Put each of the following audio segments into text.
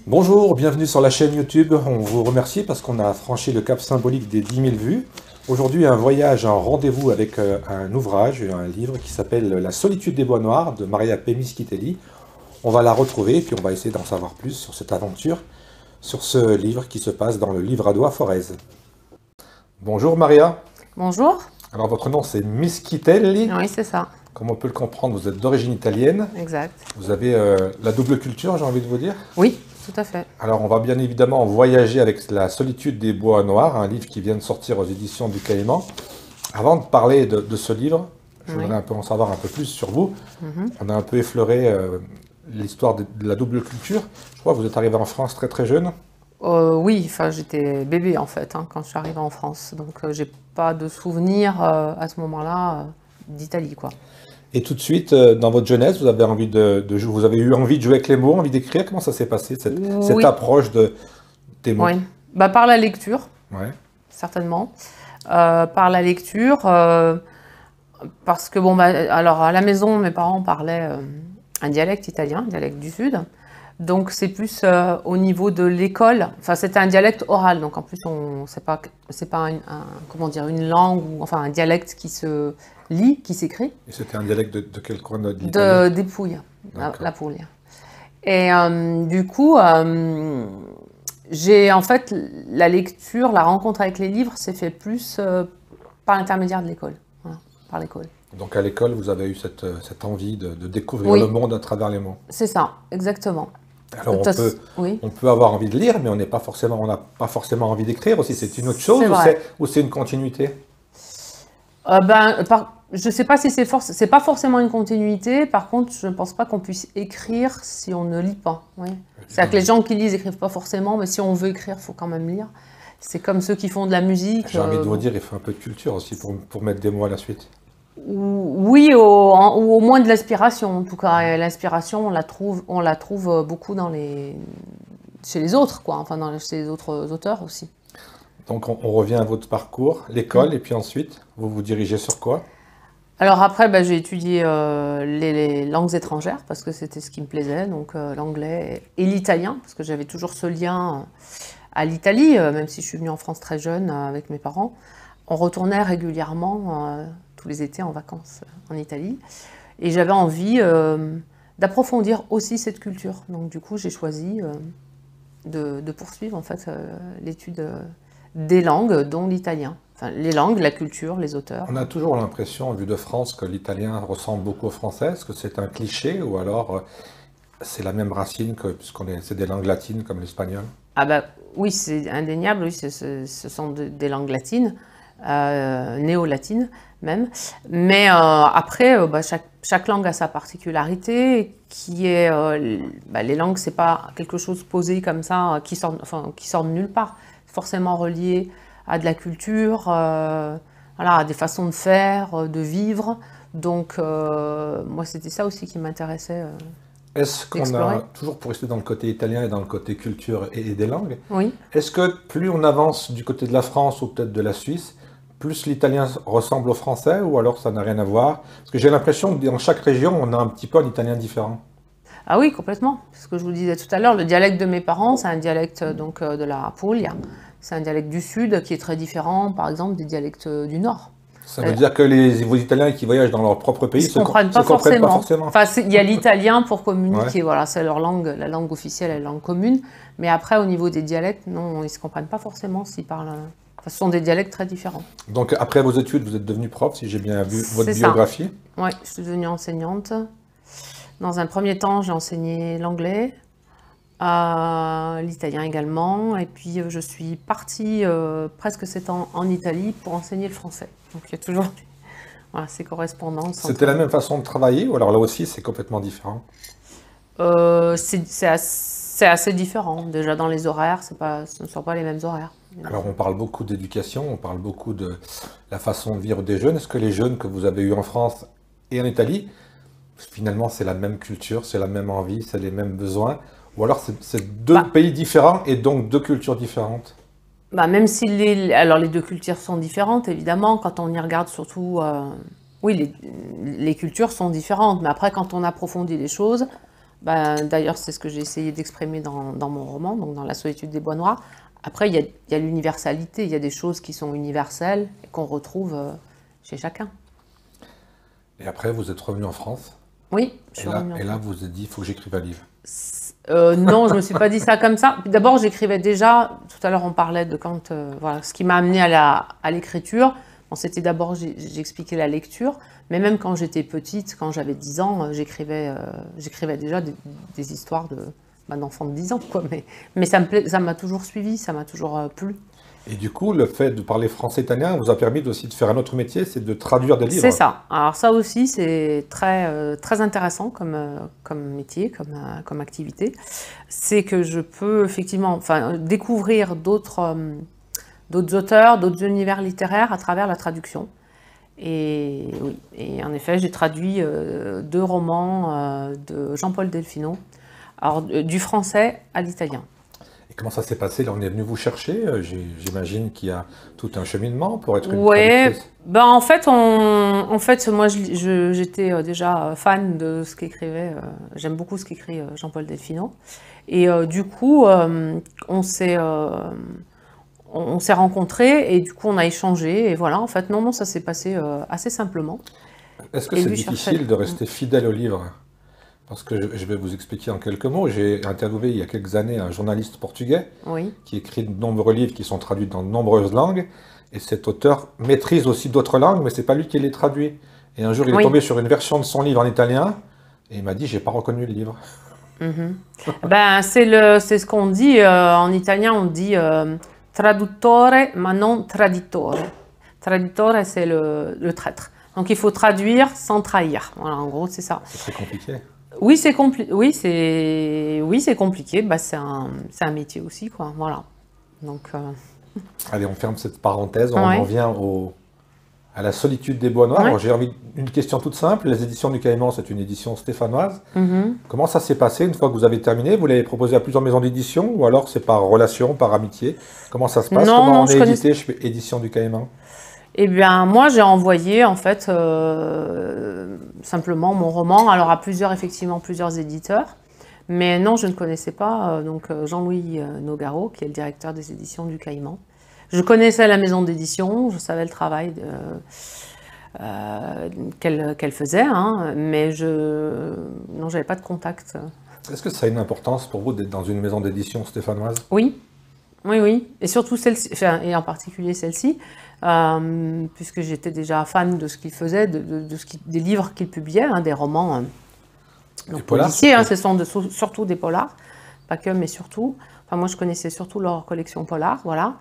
Bonjour, bienvenue sur la chaîne YouTube. On vous remercie parce qu'on a franchi le cap symbolique des 10 000 vues. Aujourd'hui, un voyage, un rendez-vous avec un ouvrage, un livre qui s'appelle La solitude des bois noirs de Maria Pemiskitelli. On va la retrouver et puis on va essayer d'en savoir plus sur cette aventure, sur ce livre qui se passe dans le Livradois Forez. Bonjour Maria. Bonjour. Alors votre nom c'est Miskitelli. Oui, c'est ça. Comme on peut le comprendre, vous êtes d'origine italienne. Exact. Vous avez la double culture, j'ai envie de vous dire. Oui, tout à fait. Alors on va bien évidemment voyager avec La solitude des bois noirs, un livre qui vient de sortir aux éditions du Caïman. Avant de parler de ce livre, je voudrais un peu en savoir un peu plus sur vous. On a un peu effleuré l'histoire de la double culture. Je crois que vous êtes arrivé en France très très jeune. Oui, enfin j'étais bébé en fait quand je suis arrivée en France, donc j'ai pas de souvenir à ce moment-là d'Italie quoi. Et tout de suite, dans votre jeunesse, vous avez envie vous avez eu envie de jouer avec les mots, envie d'écrire. Comment ça s'est passé cette approche des mots? Oui, bah, par la lecture, Ouais. certainement. Par la lecture, parce que bon, bah, alors à la maison, mes parents parlaient un dialecte italien, un dialecte du Sud. Donc c'est plus au niveau de l'école. Enfin, c'était un dialecte oral, donc en plus c'est pas comment dire, une langue ou enfin un dialecte qui se lit, qui s'écrit. Et c'était un dialecte de quel coin de l'Italie? Des Pouilles, la Puglia. Et du coup, j'ai en fait la lecture, la rencontre avec les livres s'est fait plus par l'intermédiaire de l'école, voilà, par l'école. Donc à l'école, vous avez eu cette envie de découvrir le monde à travers les mots. C'est ça, exactement. Alors on peut avoir envie de lire, mais on n'a pas forcément envie d'écrire aussi. C'est une autre chose ou c'est une continuité? Je ne sais pas si c'est pas forcément une continuité. Par contre, je ne pense pas qu'on puisse écrire si on ne lit pas. Oui. C'est-à-dire que les gens qui lisent n'écrivent pas forcément, mais si on veut écrire, il faut quand même lire. C'est comme ceux qui font de la musique. J'ai envie de vous dire, il faut un peu de culture aussi pour mettre des mots à la suite. Oui, ou au moins de l'inspiration. En tout cas, l'inspiration, on la trouve beaucoup chez les autres, quoi. Enfin, chez les autres auteurs aussi. Donc on revient à votre parcours, l'école, et puis ensuite, vous vous dirigez sur quoi? Alors après, j'ai étudié les langues étrangères parce que c'était ce qui me plaisait, donc l'anglais et l'italien, parce que j'avais toujours ce lien à l'Italie, même si je suis venue en France très jeune avec mes parents. On retournait régulièrement tous les étés en vacances en Italie, et j'avais envie d'approfondir aussi cette culture. Donc du coup, j'ai choisi de poursuivre en fait l'étude des langues, dont l'italien. Enfin, les langues, la culture, les auteurs. On a toujours l'impression, vu de France, que l'italien ressemble beaucoup au français. Est-ce que c'est un cliché ou alors c'est la même racine c'est des langues latines comme l'espagnol? Ah bah oui, c'est indéniable, oui, ce sont des langues latines, néo-latines même. Mais après, chaque langue a sa particularité, qui est les langues, c'est pas quelque chose posé comme ça, qui sort de nulle part. Forcément relié à de la culture, voilà, à des façons de faire, de vivre. Donc, moi, c'était ça aussi qui m'intéressait. Est-ce qu'on a, toujours pour rester dans le côté italien et dans le côté culture et des langues, oui. Est-ce que plus on avance du côté de la France ou peut-être de la Suisse, plus l'italien ressemble au français ou alors ça n'a rien à voir? Parce que j'ai l'impression que dans chaque région, on a un petit peu un italien différent. Ah oui, complètement. Ce que je vous disais tout à l'heure, le dialecte de mes parents, c'est un dialecte donc, de la Puglia. C'est un dialecte du Sud qui est très différent, par exemple, des dialectes du Nord. Ça veut dire que vos Italiens qui voyagent dans leur propre pays ne comprennent pas forcément. Enfin, il y a l'italien pour communiquer, ouais. Voilà, c'est leur langue, la langue officielle, la langue commune. Mais après, au niveau des dialectes, non, ils ne se comprennent pas forcément s'ils parlent. Enfin, ce sont des dialectes très différents. Donc, après vos études, vous êtes devenue prof, si j'ai bien vu votre biographie? Oui, je suis devenue enseignante. Dans un premier temps, j'ai enseigné l'anglais, l'italien également, et puis je suis partie presque 7 ans en Italie pour enseigner le français. Donc il y a toujours voilà, ces correspondances. C'était la même façon de travailler ou alors là aussi c'est complètement différent? C'est assez différent. Déjà dans les horaires, ce ne sont pas les mêmes horaires. Alors on parle beaucoup d'éducation, on parle beaucoup de la façon de vivre des jeunes. Est-ce que les jeunes que vous avez eus en France et en Italie, finalement c'est la même culture, c'est la même envie, c'est les mêmes besoins? Ou alors c'est deux pays différents et donc deux cultures différentes? Même si les deux cultures sont différentes, évidemment, quand on y regarde surtout, oui, les cultures sont différentes. Mais après, quand on approfondit les choses, D'ailleurs, c'est ce que j'ai essayé d'exprimer dans mon roman, donc dans La solitude des bois noirs. Après, il y a l'universalité, il y a des choses qui sont universelles et qu'on retrouve chez chacun. Et après, vous êtes revenu en France. Oui, je suis revenue en Et là, France. vous vous êtes dit, il faut que j'écrive un livre. Non, je me suis pas dit ça comme ça. D'abord, j'écrivais déjà. Tout à l'heure, on parlait de quand, voilà, ce qui m'a amené à l'écriture. Bon, c'était d'abord, j'expliquais la lecture, mais même quand j'étais petite, quand j'avais 10 ans, j'écrivais déjà des histoires d'enfants de 10 ans, quoi. Mais ça m'a toujours suivi, ça m'a toujours plu. Et du coup, le fait de parler français-italien vous a permis aussi de faire un autre métier, c'est de traduire des livres. C'est ça. Alors ça aussi, c'est très intéressant comme métier, comme activité. C'est que je peux effectivement découvrir d'autres auteurs, d'autres univers littéraires à travers la traduction. Et oui, et en effet, j'ai traduit 2 romans de Jean-Paul Delfino, alors du français à l'italien. Et comment ça s'est passé? Là, on est venu vous chercher. J'imagine qu'il y a tout un cheminement pour être une Ouais, traductrice. en fait, moi, j'étais déjà fan de ce qu'écrivait. J'aime beaucoup ce qu'écrit Jean-Paul Delfino. Et du coup, on s'est rencontrés et du coup, on a échangé. Et voilà, en fait, non, ça s'est passé assez simplement. Est-ce que Et c'est lui difficile de rester fidèle au livre? Parce que je vais vous expliquer en quelques mots. J'ai interviewé il y a quelques années un journaliste portugais Oui, qui écrit de nombreux livres qui sont traduits dans de nombreuses langues. Et cet auteur maîtrise aussi d'autres langues, mais c'est pas lui qui les traduit. Et un jour, il est oui. tombé sur une version de son livre en italien et il m'a dit, j'ai pas reconnu le livre. C'est ce qu'on dit en italien, on dit traduttore ma non traditore. Traditore, c'est le traître. Donc il faut traduire sans trahir. Voilà, en gros, c'est ça. C'est très compliqué. Oui, c'est compliqué. C'est un métier aussi, quoi. Voilà. Donc, Allez, on ferme cette parenthèse. On ouais. en vient à la solitude des bois noirs. Ouais. Alors, j'ai une question toute simple. Les éditions du Caïman, c'est une édition stéphanoise. Mhm. Comment ça s'est passé une fois que vous avez terminé? Vous l'avez proposé à plusieurs maisons d'édition ou alors c'est par relation, par amitié? Comment ça se passe? Non, Comment non, on je est connais. édité chez Éditions du Caïman? Eh bien, moi, j'ai envoyé, en fait, simplement mon roman, alors à plusieurs éditeurs. Mais non, je ne connaissais pas Jean-Louis Nogaro, qui est le directeur des éditions du Caïman. Je connaissais la maison d'édition, je savais le travail qu'elle faisait, hein, mais non, j'avais pas de contact. Est-ce que ça a une importance pour vous d'être dans une maison d'édition stéphanoise? Oui, oui. Et surtout celle-ci, et en particulier celle-ci, puisque j'étais déjà fan de ce qu'il faisait, des livres qu'il publiait, hein, des romans Des polars, policiers, hein, surtout. ce sont surtout des polars, pas que, mais surtout. Enfin, moi, je connaissais surtout leur collection polar, voilà.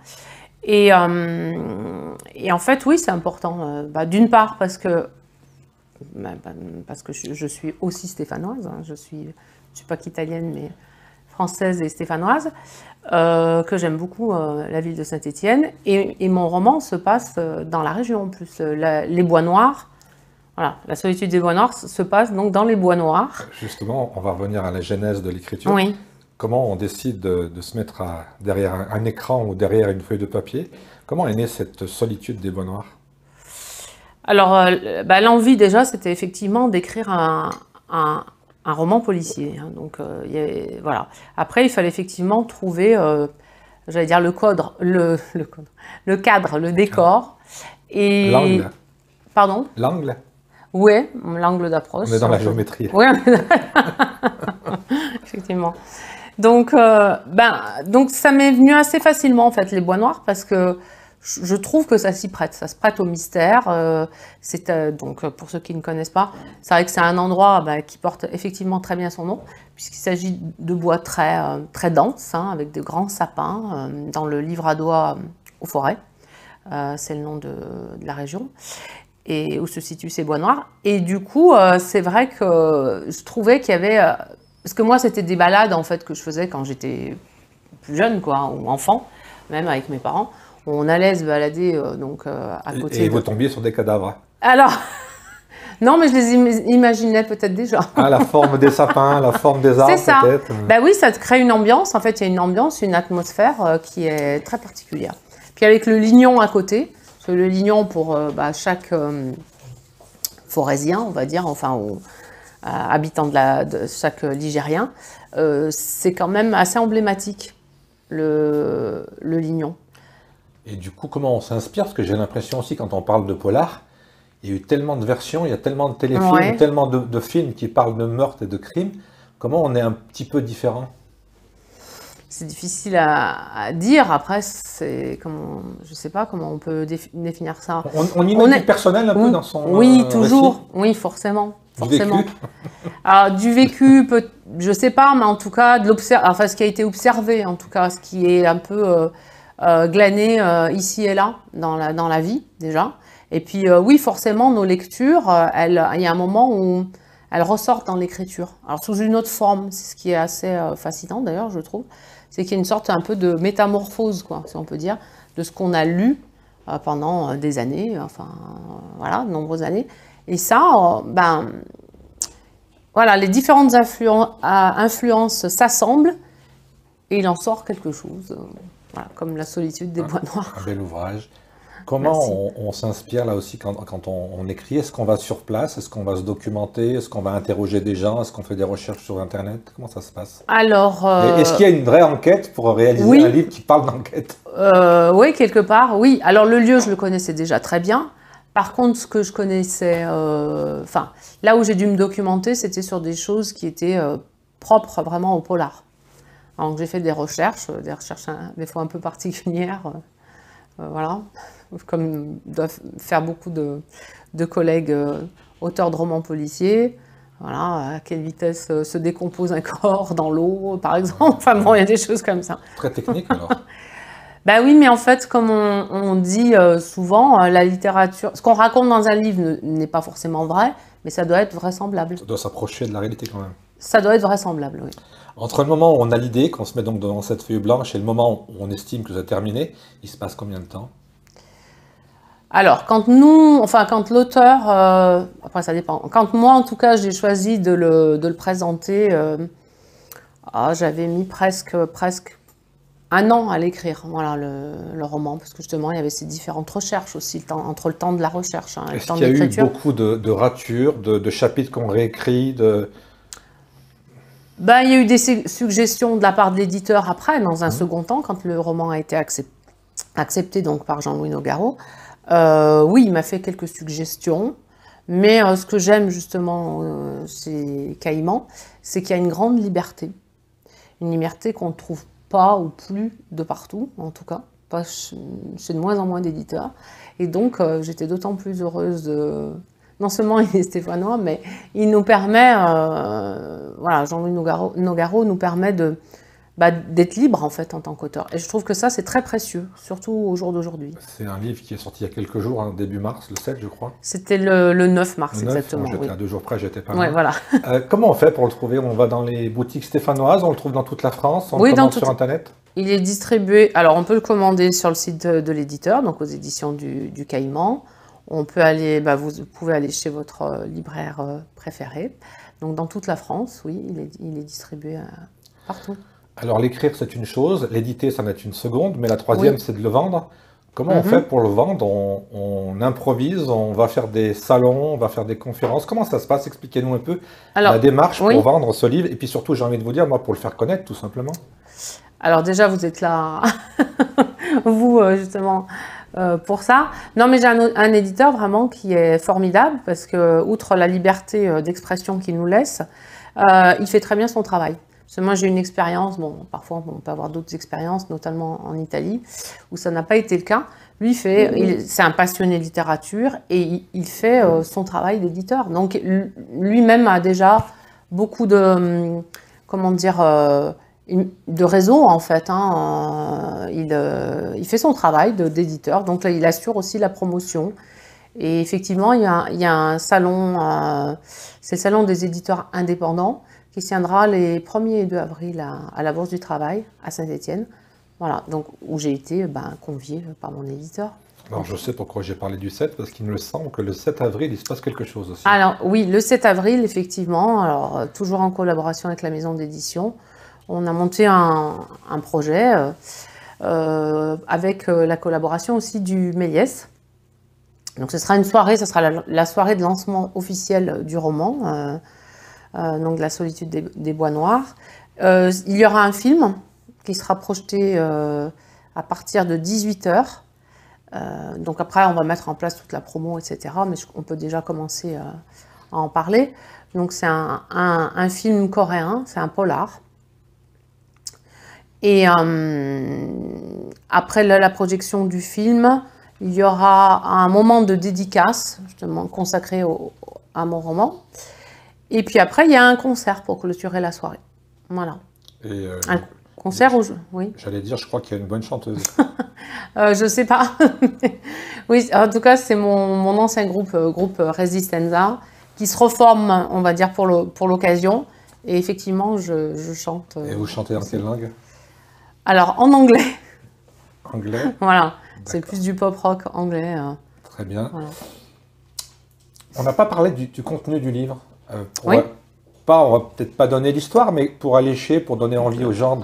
Et en fait, oui, c'est important. D'une part, parce que je suis aussi stéphanoise, hein, je suis pas qu'italienne, mais française et stéphanoise, que j'aime beaucoup la ville de Saint-Étienne. Et mon roman se passe dans la région en plus. Les Bois Noirs, voilà, La solitude des Bois Noirs se passe donc dans les Bois Noirs. Justement, on va revenir à la genèse de l'écriture. Oui. Comment on décide de se mettre derrière un écran ou derrière une feuille de papier? Comment est née cette solitude des bois noirs? Alors, l'envie déjà, c'était effectivement d'écrire un roman policier, hein. Donc, voilà. Après, il fallait effectivement trouver, j'allais dire le cadre, le décor. Et... L'angle. Pardon? L'angle? Oui, l'angle d'approche. On est dans la géométrie. Oui, effectivement. Donc ça m'est venu assez facilement, en fait, les bois noirs, parce que je trouve que ça s'y prête. Ça se prête au mystère. Donc, pour ceux qui ne connaissent pas, c'est vrai que c'est un endroit qui porte effectivement très bien son nom, puisqu'il s'agit de bois très denses, hein, avec de grands sapins, dans le Livradois aux forêts. C'est le nom de la région. Et où se situent ces bois noirs. Et du coup, c'est vrai que je trouvais qu'il y avait... parce que moi, c'était des balades, en fait, que je faisais quand j'étais plus jeune, quoi, ou enfant, même avec mes parents. On allait se balader à côté Et vous tombiez sur des cadavres. Alors, non, mais je les imaginais peut-être déjà. Ah, la forme des sapins, la forme des arbres, C'est ça. peut-être. Oui, ça te crée une ambiance. En fait, il y a une ambiance, une atmosphère qui est très particulière. Puis avec le lignon à côté, parce que le lignon pour chaque forésien, on va dire, enfin, habitants de chaque Ligérien, c'est quand même assez emblématique, le Lignon. Et du coup, comment on s'inspire? Parce que j'ai l'impression aussi, quand on parle de polar, il y a eu tellement de versions, il y a tellement de téléfilms, Ouais. tellement de films qui parlent de meurtre et de crimes. Comment on est un petit peu différent? C'est difficile à dire. Après, c'est comment, je sais pas comment on peut définir ça. On y met du personnel un peu dans son Oui, toujours. récit? Oui, forcément. Du Forcément. vécu? Alors, du vécu, je sais pas, mais en tout cas, enfin, ce qui a été observé, en tout cas, ce qui est un peu glané ici et là dans la vie, déjà. Et puis, oui, forcément, nos lectures, il y a un moment où elles ressortent dans l'écriture. Alors, sous une autre forme, c'est ce qui est assez fascinant, d'ailleurs, je trouve. C'est qu'il y a une sorte un peu de métamorphose, quoi, si on peut dire, de ce qu'on a lu pendant des années, enfin, voilà, de nombreuses années. Et ça, voilà, les différentes influences s'assemblent et il en sort quelque chose, voilà, comme La solitude des bois noirs. Un bel ouvrage. Comment on s'inspire là aussi quand on écrit? Est-ce qu'on va sur place? Est-ce qu'on va se documenter? Est-ce qu'on va interroger des gens? Est-ce qu'on fait des recherches sur Internet? Comment ça se passe? Alors, Est-ce qu'il y a une vraie enquête pour réaliser oui. un livre qui parle d'enquête? Oui, quelque part, oui. Alors, le lieu, je le connaissais déjà très bien. Par contre, ce que je connaissais, enfin, là où j'ai dû me documenter, c'était sur des choses qui étaient propres vraiment au polar. Donc, j'ai fait des recherches des fois un peu particulières, voilà, comme doivent faire beaucoup de collègues auteurs de romans policiers. Voilà, à quelle vitesse se décompose un corps dans l'eau, par exemple. Enfin bon, il y a des choses comme ça. Très technique alors. Ben oui, mais en fait, comme on dit souvent, la littérature, ce qu'on raconte dans un livre n'est pas forcément vrai, mais ça doit être vraisemblable. Ça doit s'approcher de la réalité quand même. Ça doit être vraisemblable, oui. Entre le moment où on a l'idée, qu'on se met donc devant cette feuille blanche, et le moment où on estime que c'est terminé, il se passe combien de temps? Alors, quand l'auteur, après ça dépend, quand moi en tout cas j'ai choisi de le présenter, j'avais mis presque un an à l'écrire, voilà, le roman, parce que justement il y avait ces différentes recherches aussi, entre le temps de la recherche et le Est-ce temps qu'il y a eu d'écriture. beaucoup de ratures, de chapitres qu'on réécrit, Ben, il y a eu des suggestions de la part de l'éditeur après, dans un second temps, quand le roman a été accepté donc, par Jean-Louis Nogaro. Oui, il m'a fait quelques suggestions, mais ce que j'aime justement chez Caïman, c'est qu'il y a une grande liberté. Une liberté qu'on ne trouve pas ou plus de partout, en tout cas, pas chez de moins en moins d'éditeurs. Et donc, j'étais d'autant plus heureuse de... Non seulement il est stéphanois, mais il nous permet, voilà, Jean-Louis Nogaro nous permet d'être libre en fait en tant qu'auteur. Et je trouve que ça c'est très précieux, surtout au jour d'aujourd'hui. C'est un livre qui est sorti il y a quelques jours, hein, début mars, le 7 je crois. C'était le 9 mars Le 9, exactement. j'étais Oui. à 2 jours près, j'étais pas Ouais, loin. voilà. Comment on fait pour le trouver? On va dans les boutiques stéphanoises, on le trouve dans toute la France, on Oui, le dans commande toute- sur Internet? Il est distribué, alors on peut le commander sur le site de l'éditeur, donc aux éditions du Caïman. On peut aller, vous pouvez aller chez votre libraire préféré. Donc dans toute la France, oui, il est distribué partout. Alors l'écrire c'est une chose, l'éditer ça en est une seconde, mais la troisième Oui. c'est de le vendre. Comment on fait pour le vendre? On improvise, on va faire des salons, on va faire des conférences. Comment ça se passe? Expliquez-nous un peu Alors, la démarche oui. pour vendre ce livre. Et puis surtout, j'ai envie de vous dire, moi, pour le faire connaître, tout simplement. Alors déjà, vous êtes là, vous, justement, pour ça. Non, mais j'ai un éditeur vraiment qui est formidable parce que, outre la liberté d'expression qu'il nous laisse, il fait très bien son travail. Parce que moi, j'ai une expérience, bon, parfois on peut avoir d'autres expériences, notamment en Italie, où ça n'a pas été le cas. Lui, c'est un passionné de littérature et il fait son travail d'éditeur. Donc, lui-même a déjà beaucoup de, comment dire, de réseau, en fait. Hein. Il fait son travail d'éditeur, donc là, il assure aussi la promotion. Et effectivement, il y a un salon, c'est le salon des éditeurs indépendants, qui se tiendra les 1er et 2 avril à la Bourse du Travail, à Saint-Étienne. Voilà, donc où j'ai été conviée par mon éditeur. Alors je sais pourquoi j'ai parlé du 7, parce qu'il me semble que le 7 avril, il se passe quelque chose aussi. Alors oui, le 7 avril, effectivement, alors toujours en collaboration avec la maison d'édition, on a monté un projet avec la collaboration aussi du Méliès. Donc ce sera une soirée, ce sera la soirée de lancement officiel du roman. donc La solitude des bois noirs. Il y aura un film qui sera projeté à partir de 18h. Donc après, on va mettre en place toute la promo, etc. Mais on peut déjà commencer à en parler. Donc c'est un film coréen, c'est un polar. Et après la projection du film, il y aura un moment de dédicace, justement consacré à mon roman. Et puis après, il y a un concert pour clôturer la soirée. Voilà. Et un concert où oui. J'allais dire, je crois qu'il y a une bonne chanteuse. Je sais pas. Oui, en tout cas, c'est mon ancien groupe Resistenza, qui se reforme, on va dire, pour l'occasion. Et effectivement, je chante. Et vous chantez dans quelle langue? Alors, en anglais. Anglais? Voilà, c'est plus du pop rock anglais. Très bien. Voilà. On n'a pas parlé du contenu du livre. Oui. On va peut-être pas donner l'histoire, mais pour allécher, pour donner envie aux gens,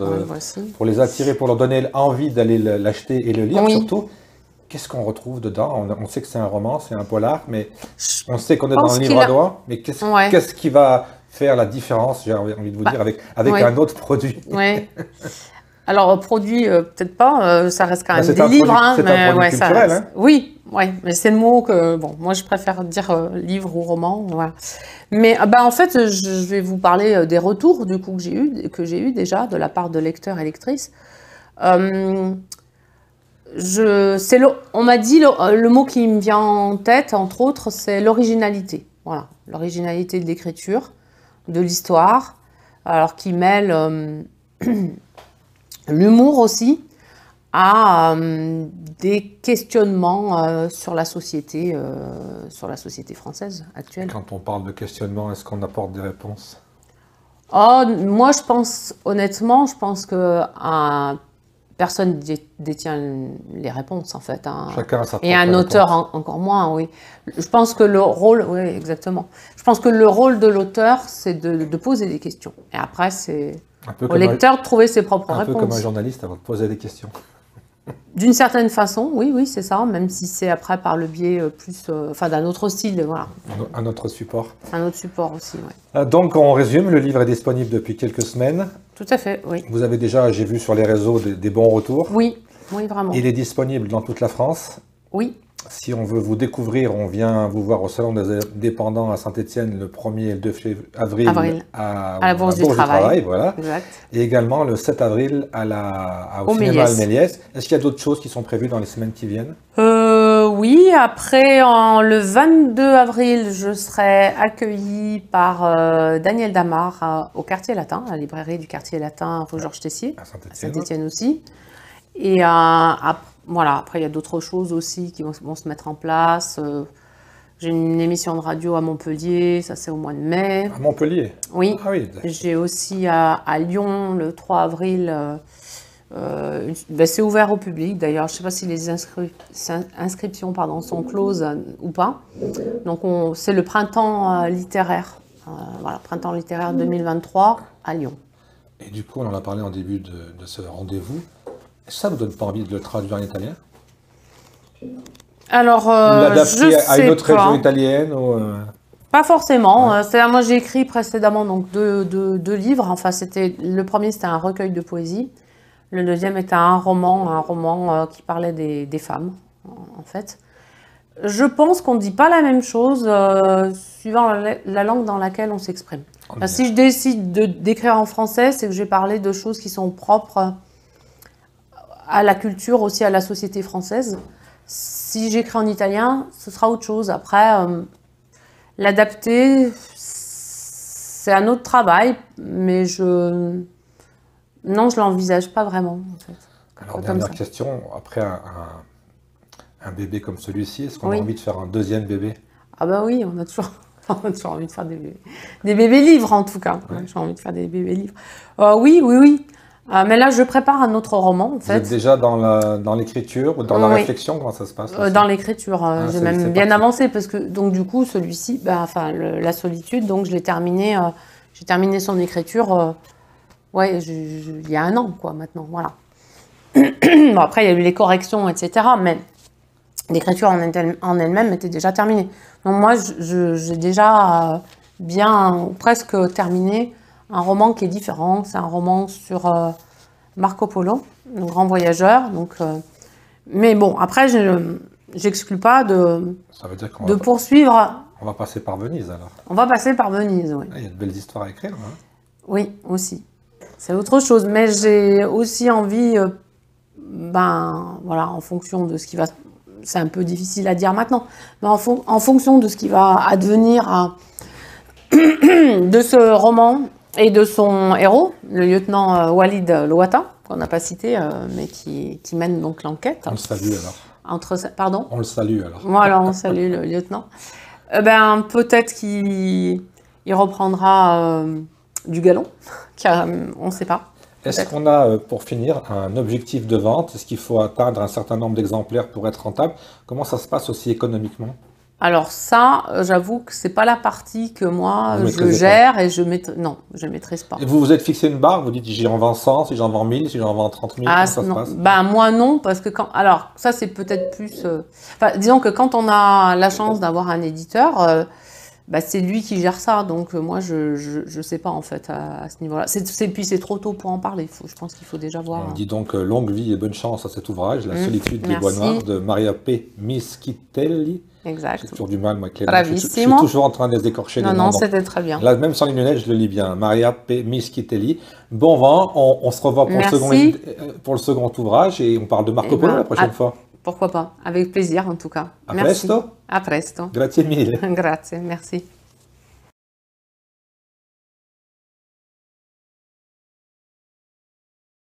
pour les attirer, pour leur donner envie d'aller l'acheter et le lire, oui. Surtout. Qu'est-ce qu'on retrouve dedans? On sait que c'est un roman, c'est un polar, mais on sait qu'on est dans un livre à doigt. Mais qu'est-ce qui va faire la différence, j'ai envie de vous dire, avec oui. un autre produit? Oui. Alors, produit, peut-être pas, ça reste quand même des livres. C'est un produit culturel. Hein. Oui, mais c'est le mot que... Bon, moi, je préfère dire livre ou roman. Voilà. Mais en fait, je vais vous parler des retours du coup, que j'ai eu déjà de la part de lecteurs et lectrices. On m'a dit, le mot qui me vient en tête, entre autres, c'est l'originalité. Voilà, l'originalité de l'écriture, de l'histoire, alors qui mêle l'humour aussi à des questionnements sur la société française actuelle. Quand on parle de questionnement, est-ce qu'on apporte des réponses? Moi, je pense que personne détient les réponses, en fait. Hein. Chacun a sa propre Et un auteur encore moins, oui. Je pense que le rôle, oui, exactement. Je pense que le rôle de l'auteur, c'est de poser des questions. Et après, c'est au lecteur de trouver ses propres réponses. Un peu comme un journaliste, avant de poser des questions. D'une certaine façon, oui, c'est ça, même si c'est après par le biais d'un autre style, voilà. Un autre support. Un autre support aussi, oui. Donc, on résume, le livre est disponible depuis quelques semaines. Tout à fait, oui. Vous avez déjà, j'ai vu sur les réseaux, des bons retours. Oui, vraiment. Il est disponible dans toute la France. Oui. Si on veut vous découvrir, on vient vous voir au Salon des Indépendants à Saint-Étienne le 1er et le 2 avril à la Bourse du Travail. Voilà. Exact. Et également le 7 avril au cinéma Alméliès. Est-ce qu'il y a d'autres choses qui sont prévues dans les semaines qui viennent? Oui, après, le 22 avril, je serai accueillie par Daniel Damar au Quartier Latin, à la librairie du Quartier Latin rue Georges Tessier, à Saint-Étienne aussi. Et voilà, après, il y a d'autres choses aussi qui vont se mettre en place. J'ai une émission de radio à Montpellier, ça c'est au mois de mai. À Montpellier? Oui. Ah oui. J'ai aussi à Lyon, le 3 avril, c'est ouvert au public. D'ailleurs, je ne sais pas si les inscriptions sont closes ou pas. Donc, c'est le printemps littéraire. Voilà, printemps littéraire 2023 à Lyon. Et du coup, on en a parlé en début de ce rendez-vous. Ça ne vous donne pas envie de le traduire en italien? Alors, l'adapter à une autre région italienne ou Pas forcément. Ouais. C'est-à-dire, moi, j'ai écrit précédemment donc, deux livres. Enfin, le premier, c'était un recueil de poésie. Le deuxième était un roman qui parlait des femmes, en fait. Je pense qu'on ne dit pas la même chose suivant la langue dans laquelle on s'exprime. Enfin, si je décide d'écrire en français, c'est que je vais parler de choses qui sont propres à la culture, aussi à la société française. Si j'écris en italien, ce sera autre chose. Après, l'adapter, c'est un autre travail, mais non, je ne l'envisage pas vraiment. En fait. Alors, dernière question, après un bébé comme celui-ci, est-ce qu'on a envie de faire un deuxième bébé? Ah bah oui, on a toujours envie de faire des bébés livres, en tout cas. Ouais. J'ai envie de faire des bébés livres. Oui. Mais là, je prépare un autre roman, en fait. Vous êtes déjà dans l'écriture ou dans la réflexion? Comment ça se passe? Dans l'écriture, j'ai même bien avancé, parce que, donc, du coup, celui-ci, La solitude, donc, je l'ai terminé, j'ai terminé son écriture, il y a 1 an, quoi, maintenant, voilà. Bon, après, il y a eu les corrections, etc., mais l'écriture en elle-même était déjà terminée. Donc, moi, j'ai déjà bien presque terminé un roman qui est différent. C'est un roman sur Marco Polo, le grand voyageur. Donc, mais bon, après, j'exclus pas Ça veut dire qu'on de poursuivre. on va passer par Venise alors. On va passer par Venise, oui. Il y a de belles histoires à écrire. Hein. Oui, aussi. C'est autre chose. Mais j'ai aussi envie, ben voilà, en fonction de ce qui va. C'est un peu difficile à dire maintenant, mais en fonction de ce qui va advenir de ce roman et de son héros, le lieutenant Walid Louata, qu'on n'a pas cité, mais qui mène donc l'enquête. On le salue alors. Pardon ? On le salue alors. Voilà, on salue le lieutenant. Ben, peut-être qu'il reprendra du galon, car on ne sait pas. Est-ce qu'on a, pour finir, un objectif de vente? Est-ce qu'il faut atteindre un certain nombre d'exemplaires pour être rentable? Comment ça se passe aussi économiquement? Alors ça, j'avoue que c'est pas la partie que moi Vous je maîtrisez gère et je maîtrise pas. Et vous vous êtes fixé une barre? Vous dites si j'en vends 100, si j'en vends 1000, si j'en vends 30 000, Ah comment ça se non, passe? ben moi non, parce que alors ça c'est peut-être plus. Enfin, disons que quand on a la chance d'avoir un éditeur, bah, c'est lui qui gère ça, donc moi je sais pas en fait à ce niveau-là. Puis c'est trop tôt pour en parler. Je pense qu'il faut déjà voir. On dit donc longue vie et bonne chance à cet ouvrage, La solitude des bois Merci. noirs, de Maria P. Mischitelli. Exact. J'ai toujours du mal, moi, avec les noms. Je suis Bravissimo. toujours en train de les écorcher. Non, les non, noms. Bon. c'était très bien. Là, même sans les lunettes, je le lis bien. Maria P. Mischitelli. Bon vent, on se revoit Merci. pour le second ouvrage et on parle de Marco Eh Polo ben, la prochaine fois. Pourquoi pas? Avec plaisir en tout cas. A Merci. presto. A presto. Grazie mille. Grazie, merci.